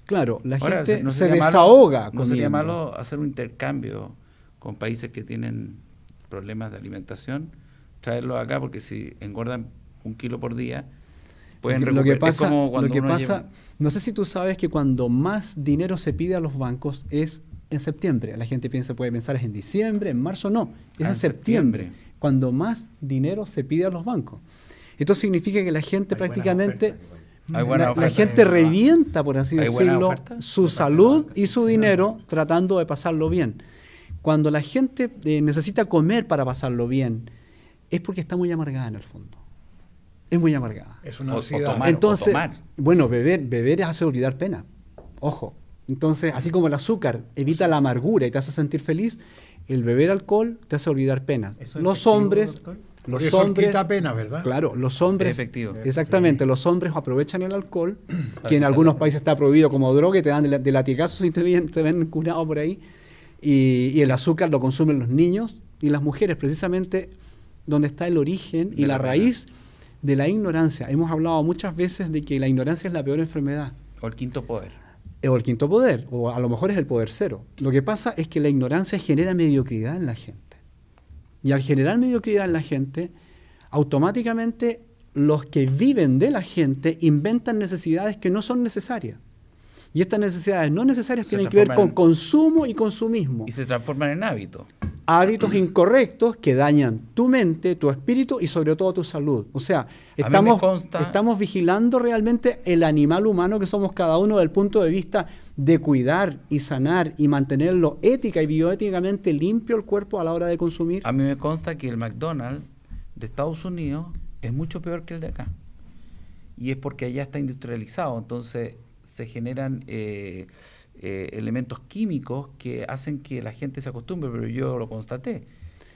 claro, la Ahora, gente no se sería desahoga. No sería comiendo. malo hacer un intercambio con países que tienen problemas de alimentación, traerlos acá, porque si engordan 1 kilo por día, pueden Lo que recuperar. pasa, Es como cuando lo que uno pasa lleva- no sé si tú sabes que cuando más dinero se pide a los bancos es en septiembre. La gente puede pensar es en diciembre, en marzo, no, es Ah, en en septiembre, septiembre. cuando más dinero se pide a los bancos. Esto significa que la gente prácticamente, Hay buena la oferta. gente revienta, por así ¿Hay buena decirlo, oferta? su salud y su dinero tratando de pasarlo bien. Cuando la gente necesita comer para pasarlo bien, es porque está muy amargada en el fondo. Es muy amargada. Es una O ansiedad. tomar. Entonces, tomar. bueno, beber hace olvidar pena. Ojo. Entonces, así como el azúcar evita la amargura y te hace sentir feliz, el beber alcohol te hace olvidar penas. ¿Eso es Los efectivo, hombres, doctor? Por eso quita pena, ¿verdad? Claro, los hombres. Efectivo. Exactamente, los hombres aprovechan el alcohol, que en algunos países está prohibido como droga y te dan de latigazos y te ven curado por ahí. Y el azúcar lo consumen los niños y las mujeres, precisamente donde está el origen y la raíz de la ignorancia. Hemos hablado muchas veces de que la ignorancia es la peor enfermedad. O el quinto poder. O el quinto poder, o a lo mejor es el poder cero. Lo que pasa es que la ignorancia genera mediocridad en la gente. Y al generar mediocridad en la gente, automáticamente los que viven de la gente inventan necesidades que no son necesarias. Y estas necesidades no necesarias tienen que ver con consumo y consumismo. Y se transforman en hábitos. Hábitos incorrectos que dañan tu mente, tu espíritu y sobre todo tu salud. O sea, estamos vigilando realmente el animal humano que somos cada uno desde el punto de vista de cuidar y sanar y mantenerlo ética y bioéticamente limpio el cuerpo a la hora de consumir. A mí me consta que el McDonald's de Estados Unidos es mucho peor que el de acá. Y es porque allá está industrializado, entonces se generan elementos químicos que hacen que la gente se acostumbre, pero yo lo constaté.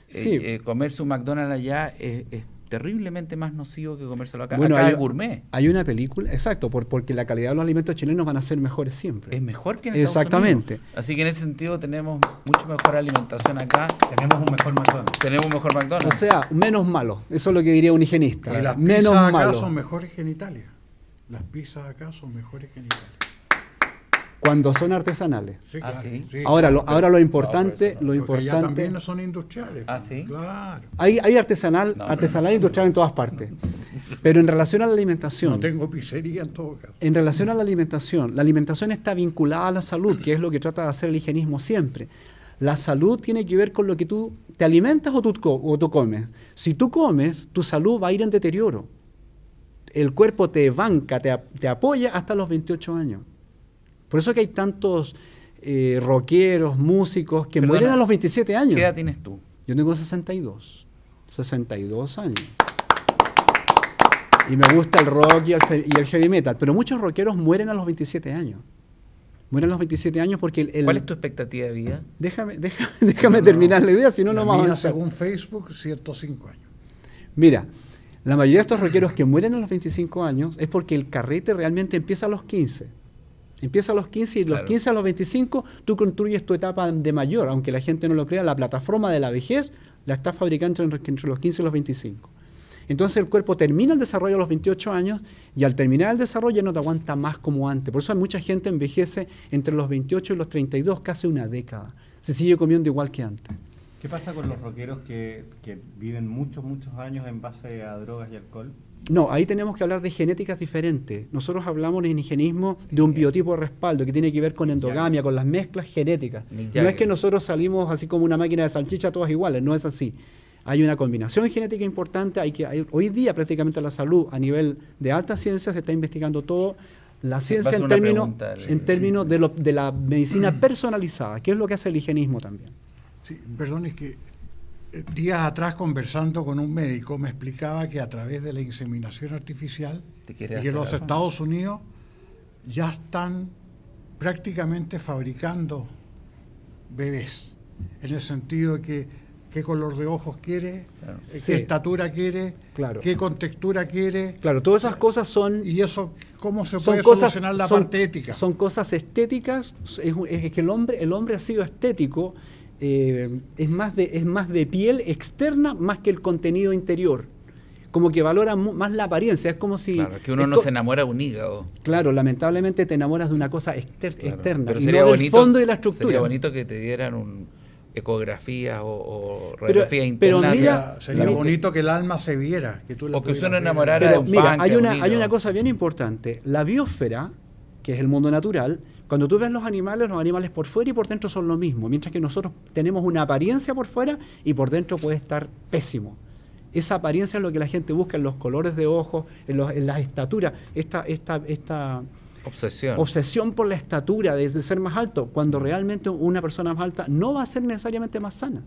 Sí. Comerse un McDonald's allá es terriblemente más nocivo que comérselo acá. Bueno, acá es gourmet. Hay una película, exacto, porque la calidad de los alimentos chilenos van a ser mejores siempre. Es mejor que en Estados Exactamente. Unidos. Así que en ese sentido tenemos mucho mejor alimentación acá. Tenemos un mejor McDonald's. Tenemos un mejor McDonald's. O sea, menos malo. Eso es lo que diría un higienista. Y las menos pizzas acá malo. son mejores que en Italia. Las pizzas acá son mejores que en Italia. Cuando son artesanales. Sí, claro. ¿sí? Sí, Ahora, claro. lo importante, Porque allá también no son industriales. ¿Ah, sí? Claro. hay artesanal e industrial en todas partes. Pero en relación a la alimentación. No tengo pizzería en todo caso. En relación a la alimentación está vinculada a la salud, que es lo que trata de hacer el higienismo siempre. La salud tiene que ver con lo que tú te alimentas o tú comes. Si tú comes, tu salud va a ir en deterioro. El cuerpo te banca, te apoya hasta los 28 años. Por eso que hay tantos rockeros, músicos que mueren a los 27 años. ¿Qué edad tienes tú? Yo tengo 62 años. Y me gusta el rock y el heavy metal, pero muchos rockeros mueren a los 27 años. Mueren a los 27 años porque ¿Cuál es tu expectativa de vida? Déjame terminar la idea, si no, no vamos a avanzar. Según Facebook, 105 años. Mira, la mayoría de estos rockeros que mueren a los 25 años es porque el carrete realmente empieza a los 15. Empieza a los 15 y de los 15 a los 25 tú construyes tu etapa de mayor, aunque la gente no lo crea, la plataforma de la vejez la estás fabricando entre los 15 y los 25. Entonces el cuerpo termina el desarrollo a los 28 años y al terminar el desarrollo ya no te aguanta más como antes. Por eso hay mucha gente envejece entre los 28 y los 32, casi una década. Se sigue comiendo igual que antes. ¿Qué pasa con los rockeros que viven muchos años en base a drogas y alcohol? No, ahí tenemos que hablar de genéticas diferentes. Nosotros hablamos en higienismo de un biotipo de respaldo que tiene que ver con endogamia, con las mezclas genéticas. No es que nosotros salimos así como una máquina de salchicha todas iguales, no es así. Hay una combinación genética importante. Hoy día prácticamente la salud a nivel de alta ciencia se está investigando todo. La ciencia en términos de la medicina personalizada, que es lo que hace el higienismo también. Sí, perdón, es que días atrás conversando con un médico me explicaba que a través de la inseminación artificial y que los Estados Unidos ya están prácticamente fabricando bebés, en el sentido de que qué color de ojos quiere, qué estatura quiere, qué contextura quiere. Claro, todas esas cosas son... ¿Y eso cómo se puede solucionar la parte ética? Son cosas estéticas, es que el hombre ha sido estético. Es más de piel externa más que el contenido interior. Como que valora más la apariencia. Es como si... Claro, que uno no se enamora de un hígado. Claro, lamentablemente te enamoras de una cosa externa, pero y no del fondo y la estructura. Sería bonito que te dieran ecografías o radiografías internas. Pero mira, sería bonito que el alma se viera. Que tú o que uno enamorara de un páncreas. Hay una cosa bien importante. La biosfera, que es el mundo natural, cuando tú ves los animales por fuera y por dentro son lo mismo, mientras que nosotros tenemos una apariencia por fuera y por dentro puede estar pésimo. Esa apariencia es lo que la gente busca en los colores de ojos, en las estaturas, esta obsesión por la estatura, de ser más alto, cuando realmente una persona más alta no va a ser necesariamente más sana.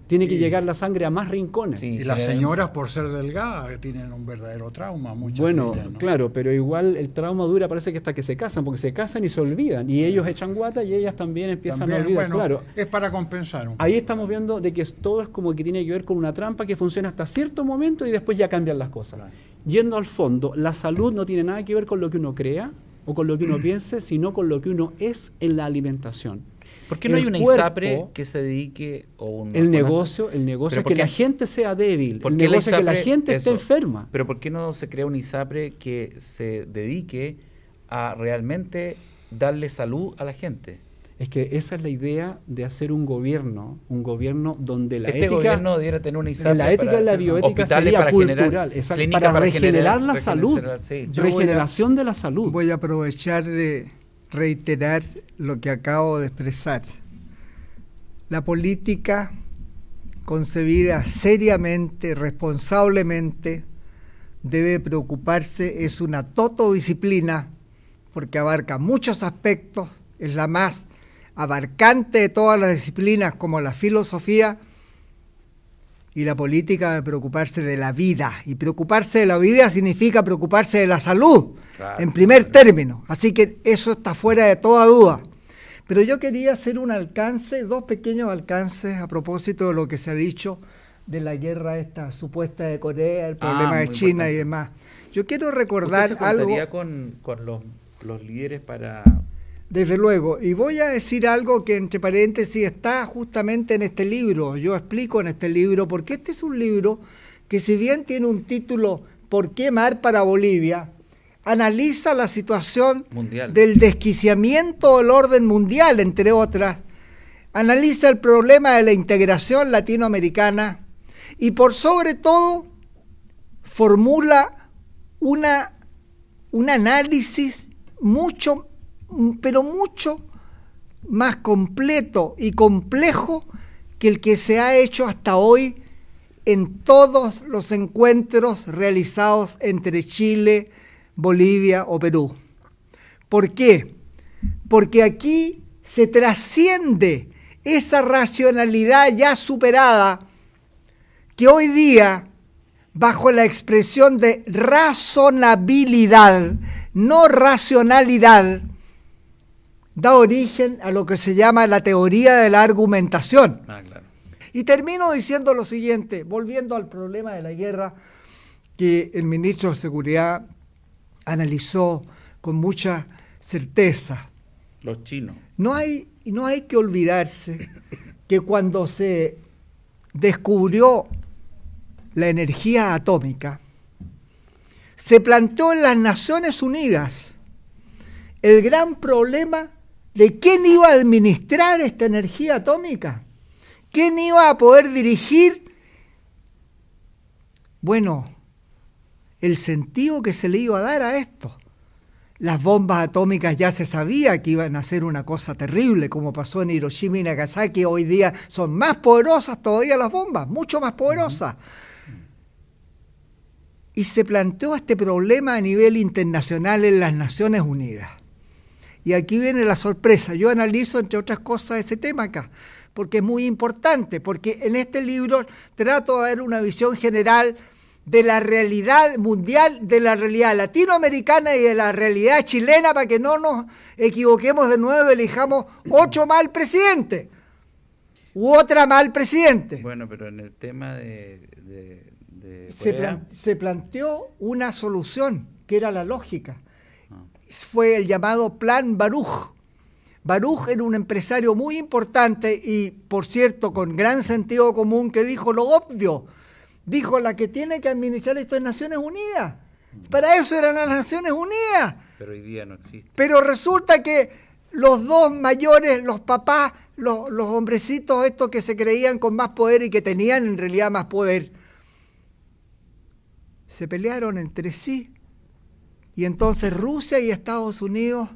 Tiene que llegar la sangre a más rincones. Y las señoras, por ser delgadas, tienen un verdadero trauma. Bueno, de ellas, ¿no? claro, pero igual el trauma dura, parece que hasta que se casan, porque se casan y se olvidan. Y ellos echan guata y ellas también empiezan a olvidar. Bueno, claro. es para compensar un poco. Ahí estamos viendo de que todo es como que tiene que ver con una trampa que funciona hasta cierto momento y después ya cambian las cosas. Claro. Yendo al fondo, la salud no tiene nada que ver con lo que uno crea o con lo que uno piense, sino con lo que uno es en la alimentación. ¿Por qué no hay una ISAPRE que se dedique el negocio es que la gente sea débil, el negocio es que la gente esté enferma. Pero ¿por qué no se crea una ISAPRE que se dedique a realmente darle salud a la gente? Es que esa es la idea de hacer un gobierno donde la ética gobierno debiera tener una ISAPRE. La ética y la bioética sería cultural, para regenerar la salud, regeneración de la salud. Voy a aprovechar de reiterar lo que acabo de expresar. La política concebida seriamente, responsablemente, debe preocuparse, es una totodisciplina, porque abarca muchos aspectos, es la más abarcante de todas las disciplinas, como la filosofía, y la política debe preocuparse de la vida, y preocuparse de la vida significa preocuparse de la salud, claro, en primer término, así que eso está fuera de toda duda. Pero yo quería hacer un alcance, dos pequeños alcances a propósito de lo que se ha dicho de la guerra esta supuesta de Corea, el problema de China importante. Y demás. Yo quiero recordar ¿Usted se algo... con los líderes para...? Desde luego, y voy a decir algo que entre paréntesis está justamente en este libro, yo explico en este libro, porque este es un libro que si bien tiene un título ¿Por qué mar para Bolivia?, analiza la situación mundial del desquiciamiento del orden mundial, entre otras, analiza el problema de la integración latinoamericana y por sobre todo formula un análisis mucho más completo y complejo que el que se ha hecho hasta hoy en todos los encuentros realizados entre Chile, Bolivia o Perú. ¿Por qué? Porque aquí se trasciende esa racionalidad ya superada que hoy día, bajo la expresión de razonabilidad, no racionalidad, da origen a lo que se llama la teoría de la argumentación. Claro. Y termino diciendo lo siguiente, volviendo al problema de la guerra que el ministro de Seguridad analizó con mucha certeza. Los chinos. No hay que olvidarse que cuando se descubrió la energía atómica, se planteó en las Naciones Unidas el gran problema de quién iba a administrar esta energía atómica, quién iba a poder dirigir, bueno, el sentido que se le iba a dar a esto. Las bombas atómicas ya se sabía que iban a ser una cosa terrible, como pasó en Hiroshima y Nagasaki. Hoy día son más poderosas todavía las bombas, mucho más poderosas. Y se planteó este problema a nivel internacional en las Naciones Unidas. Y aquí viene la sorpresa. Yo analizo, entre otras cosas, ese tema acá, porque es muy importante, porque en este libro trato de dar una visión general de la realidad mundial, de la realidad latinoamericana y de la realidad chilena, para que no nos equivoquemos de nuevo y elijamos otro mal presidente u otra mal presidente. Bueno, pero en el tema se planteó una solución, que era la lógica. Fue el llamado Plan Baruch. Baruch era un empresario muy importante y, por cierto, con gran sentido común, que dijo lo obvio. Dijo, la que tiene que administrar esto es Naciones Unidas. Para eso eran las Naciones Unidas. Pero hoy día no existe. Pero resulta que los dos mayores, los papás, los hombrecitos estos que se creían con más poder y que tenían en realidad más poder, se pelearon entre sí. Y entonces Rusia y Estados Unidos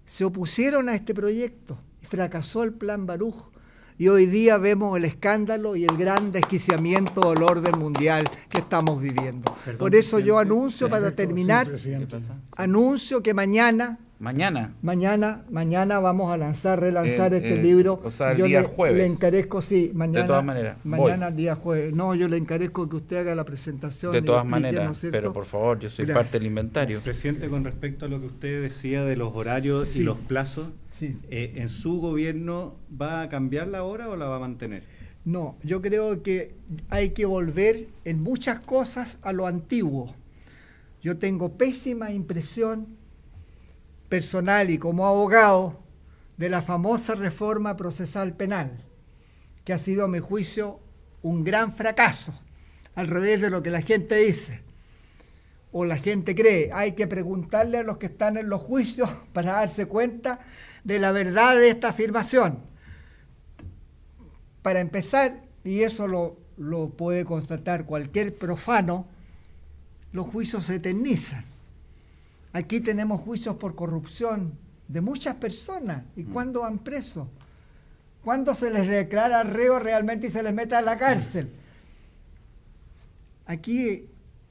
se opusieron a este proyecto. Fracasó el Plan Baruch. Y hoy día vemos el escándalo y el gran desquiciamiento del orden mundial que estamos viviendo. Por eso yo anuncio, para terminar, anuncio que mañana Mañana. Mañana vamos a relanzar este el libro. o sea, el yo día le jueves. encarezco, sí, mañana. De todas maneras, Mañana voy. día jueves. No, yo le encarezco que usted haga la presentación. De y todas explique, maneras, ¿no es cierto? pero por favor, yo soy Gracias. parte del inventario. Presidente, con respecto a lo que usted decía de los horarios Sí. y los plazos, Sí. ¿en su gobierno va a cambiar la hora o la va a mantener? No, yo creo que hay que volver en muchas cosas a lo antiguo. Yo tengo pésima impresión personal y como abogado de la famosa reforma procesal penal, que ha sido a mi juicio un gran fracaso, al revés de lo que la gente dice o la gente cree. Hay que preguntarle a los que están en los juicios para darse cuenta de la verdad de esta afirmación. Para empezar, y eso lo puede constatar cualquier profano, los juicios se eternizan. Aquí tenemos juicios por corrupción de muchas personas. ¿Y cuándo van presos? ¿Cuándo se les declara reo realmente y se les mete a la cárcel? Aquí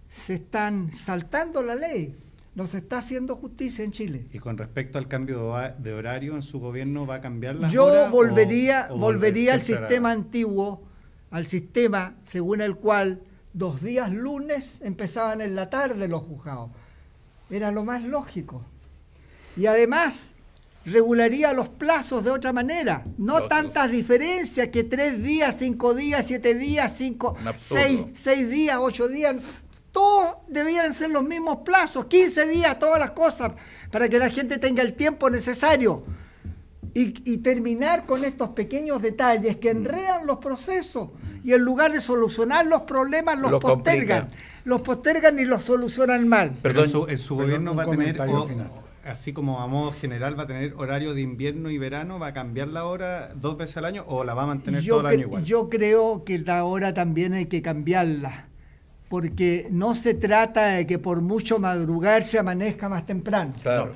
se están saltando la ley. No se está haciendo justicia en Chile. Y con respecto al cambio de horario en su gobierno, ¿va a cambiar la Yo hora? volvería o al siempre sistema antiguo, al sistema según el cual 2 días lunes empezaban en la tarde los juzgados. Era lo más lógico. Y además regularía los plazos de otra manera. No Lógico. tantas diferencias que 3 días, 5 días, 7 días, 6 días, 8 días. Todos debieran ser los mismos plazos, 15 días, todas las cosas, para que la gente tenga el tiempo necesario. Y terminar con estos pequeños detalles que enredan los procesos y en lugar de solucionar los problemas los postergan. Los postergan y los solucionan mal. Pero Perdón, en su gobierno un va a tener, comentario final. así como a modo general, va a tener horario de invierno y verano, ¿va a cambiar la hora 2 veces al año o la va a mantener todo el año igual? Yo creo que la hora también hay que cambiarla, porque no se trata de que por mucho madrugar se amanezca más temprano. Claro.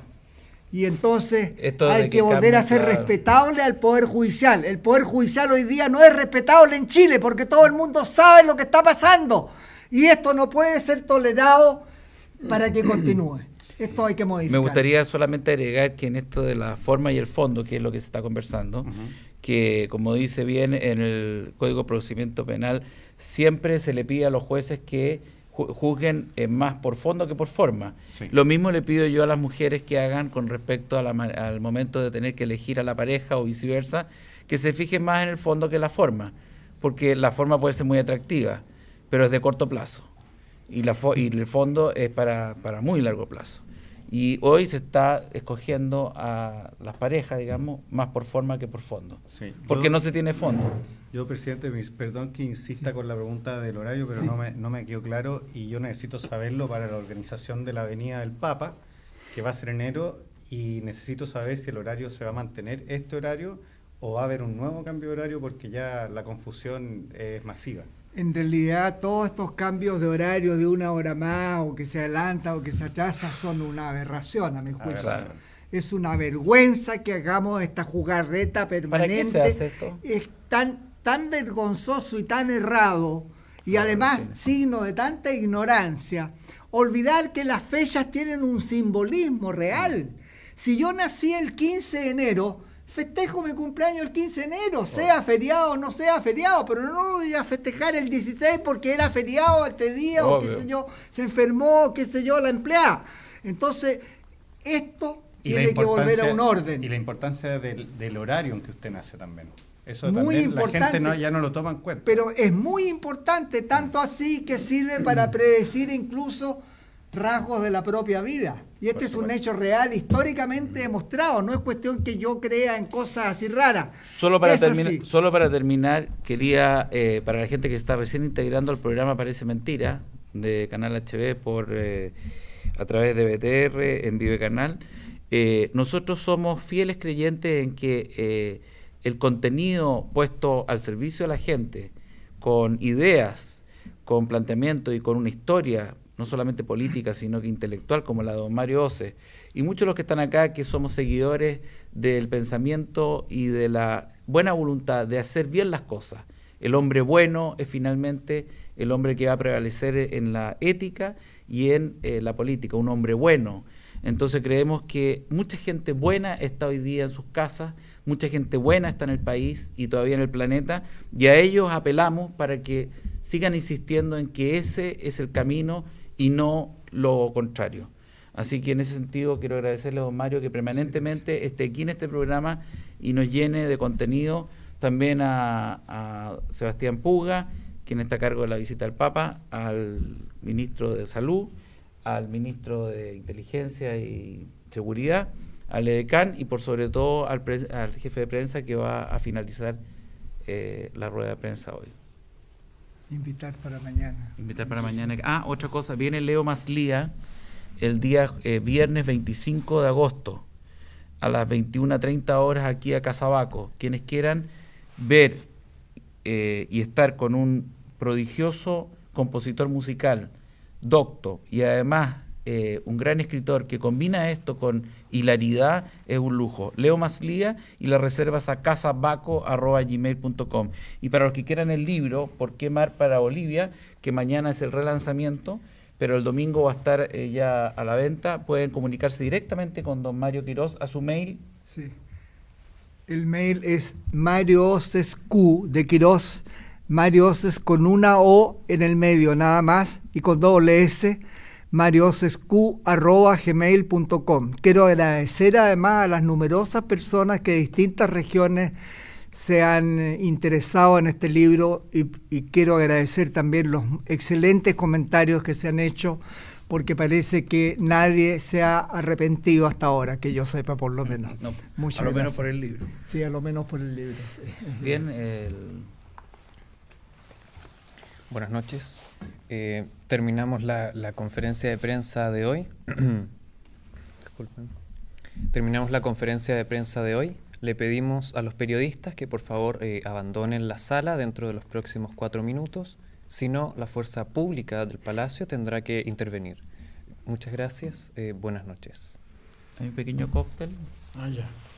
Y entonces Esto de hay que que volver cambie, a ser claro. respetable al Poder Judicial. El Poder Judicial hoy día no es respetable en Chile porque todo el mundo sabe lo que está pasando. Y esto no puede ser tolerado para que continúe. Esto hay que modificar. Me gustaría solamente agregar que en esto de la forma y el fondo, que es lo que se está conversando, que como dice bien en el Código de Procedimiento Penal, siempre se le pide a los jueces que juzguen más por fondo que por forma. Sí. Lo mismo le pido yo a las mujeres que hagan con respecto a al momento de tener que elegir a la pareja o viceversa, que se fijen más en el fondo que la forma, porque la forma puede ser muy atractiva, pero es de corto plazo, y el fondo es para muy largo plazo. Y hoy se está escogiendo a las parejas, digamos, más por forma que por fondo, Sí. porque no se tiene fondo. Yo, presidente, perdón que insista con la pregunta del horario, pero no me quedó claro y yo necesito saberlo para la organización de la Avenida del Papa, que va a ser enero, y necesito saber si el horario se va a mantener este horario o va a haber un nuevo cambio de horario porque ya la confusión es masiva. En realidad todos estos cambios de horario de 1 hora más o que se adelanta o que se atrasa son una aberración a mi juicio. Claro. Es una vergüenza que hagamos esta jugarreta permanente. ¿Para qué se hace esto? Es tan vergonzoso y tan errado y además signo de tanta ignorancia. Olvidar que las fechas tienen un simbolismo real. Si yo nací el 15 de enero, festejo mi cumpleaños el 15 de enero, sea feriado o no sea feriado, pero no voy a festejar el 16 porque era feriado este día, o qué sé yo, se enfermó, qué sé yo, la empleada. Entonces, esto tiene que volver a un orden. Y la importancia del horario en que usted nace también. Eso Muy también importante, la gente ya no lo toma en cuenta. Pero es muy importante, tanto así que sirve para predecir incluso rasgos de la propia vida. Y este es un hecho real, históricamente demostrado. No es cuestión que yo crea en cosas así raras. Solo para Es terminar, quería, para la gente que está recién integrando el programa Parece Mentira, de Canal HB a través de BTR, en Vive Canal, nosotros somos fieles creyentes en que el contenido puesto al servicio de la gente, con ideas, con planteamiento y con una historia, no solamente política, sino que intelectual, como la de don Mario Ose, y muchos de los que están acá, que somos seguidores del pensamiento y de la buena voluntad de hacer bien las cosas. El hombre bueno es finalmente el hombre que va a prevalecer en la ética y en la política, un hombre bueno. Entonces creemos que mucha gente buena está hoy día en sus casas, mucha gente buena está en el país y todavía en el planeta, y a ellos apelamos para que sigan insistiendo en que ese es el camino y no lo contrario. Así que en ese sentido quiero agradecerle a don Mario que permanentemente esté aquí en este programa y nos llene de contenido. También a Sebastián Puga, quien está a cargo de la visita al Papa, al ministro de Salud, al ministro de Inteligencia y Seguridad, al edecán y por sobre todo al jefe de prensa que va a finalizar la rueda de prensa hoy. Invitar para mañana. Invitar para mañana. Otra cosa, viene Leo Maslía el día viernes 25 de agosto a las 21:30 horas aquí a Casabaco. Quienes quieran ver y estar con un prodigioso compositor musical, docto, y además un gran escritor que combina esto con hilaridad, es un lujo. Leo Maslía, y las reservas a casabaco@gmail.com. Y para los que quieran el libro, ¿Por qué Mar para Bolivia?, que mañana es el relanzamiento, pero el domingo va a estar ya a la venta, pueden comunicarse directamente con don Mario Quirós a su mail. Sí. El mail es Mario Oces Q de Quirós, Mario Oces con una O en el medio nada más y con doble S, mariosesq@gmail.com. Quiero agradecer además a las numerosas personas que de distintas regiones se han interesado en este libro y quiero agradecer también los excelentes comentarios que se han hecho, porque parece que nadie se ha arrepentido hasta ahora, que yo sepa por lo menos. No, Muchas a lo menos gracias. por el libro. Sí, a lo menos por el libro. Sí. Bien, Buenas noches. Terminamos la conferencia de prensa de hoy. Disculpen. Terminamos la conferencia de prensa de hoy. Le pedimos a los periodistas que por favor abandonen la sala dentro de los próximos 4 minutos. Si no, la fuerza pública del Palacio tendrá que intervenir. Muchas gracias. Buenas noches. Hay un pequeño cóctel. Ya.